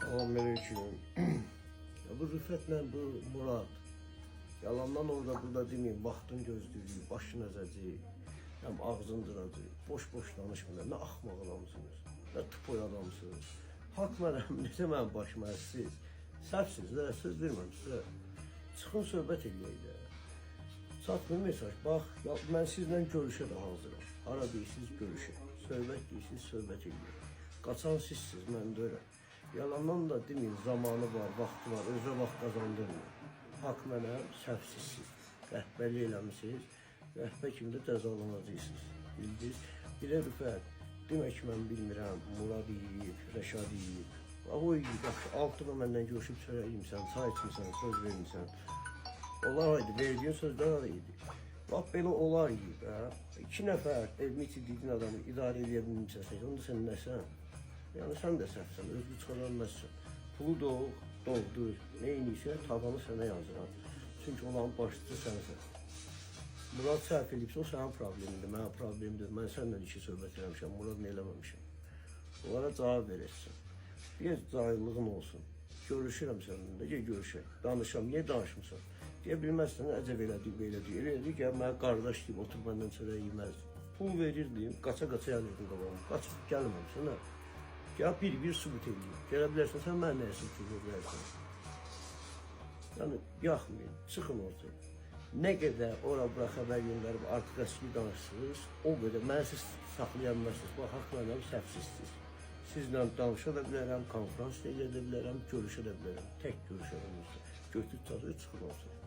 Selamünaleyküm. Ya bu Rüfətlə bu Murad yalandan orada burada demeyeyim, vaxtın gözlüyü, başın əzəci, həm ağzın dıracı, boş danışmırlar. Nə axmaq adamsınız, nə tupoy adamsınız. Haqq mənəm, necə mənim başıma əzsiz, səhvsiz də, söz verməm sizə. Çıxın söhbət eləyək də. Çatmır mesaj, bax, ya, mən sizlə görüşə də hazıram. Hara deyirsiniz görüşə, söhbət deyirsiniz, söhbət eləyək. Qaçan sizsiz, mən də öyrəm. Yalandan da demeyin, zamanı var, vaxtı var, özə vaxt qazandırmıyor. Haqq mənəm, səhvsizsiz. Rəhbərlik eləmişsiniz, rəhbər kimi də cəzalanacaqsınız. Bildiniz? Bir də Rüfət, demək mən bilmirəm, Murad yiyib, Rəşad yiyib. O yiyib, yaxşı, altıma məndən görüşüb çörək yiyibsən, çay içmirsən, söz vermirsən. Onlar idi, verdiyin sözlər var idi. Bax, belə olar yiyib, hə? 2 nəfər evini itirdiyin adamı idarə edə bilmirsən, onda sən nəsən? Yani sen de səhvsən, özgü çıxaranməzsən. Pulu doğdur, neyiniysə tabanı sənə yazıram. Çünki olan başlıcı sənsən. Murad səhv edibsə o sənin problemindir, mənim problemimdir. Mən sənlə iki söhbət eləmişəm, Murad nə eləməmişəm. Onlara cavab verəsən. Bir cahillığın olsun. Görüşürəm səninlə, necə görüşək, danışam, niyə danışmısan? Deyə bilməzsən, əcəb elədik, elədik, ya mənə qardaş deyib, otur məndən çörək yeməzdi. Pul verirdim, qaça-qaça yanırdım qabağım, qaçıb gəlməmişsən, hə? Ya bir sübut edeyim. Gələ bilərsən, sən mənə nəyə sübut edə bilərsən? Yəni, yaxmayın, çıxın ortaya. Nə qədər ora-bura xəbər göndərib artıq əski danışsınız, o qədər mənə siz saxlaya bilmərsiniz. Bax, haqq mənəm, səhvsizsiniz. Sizlə danışa da bilərəm, konferans edə bilərəm, görüşə də bilərəm. Tək görüşə bilərəm. Götür, çıxın ortaya.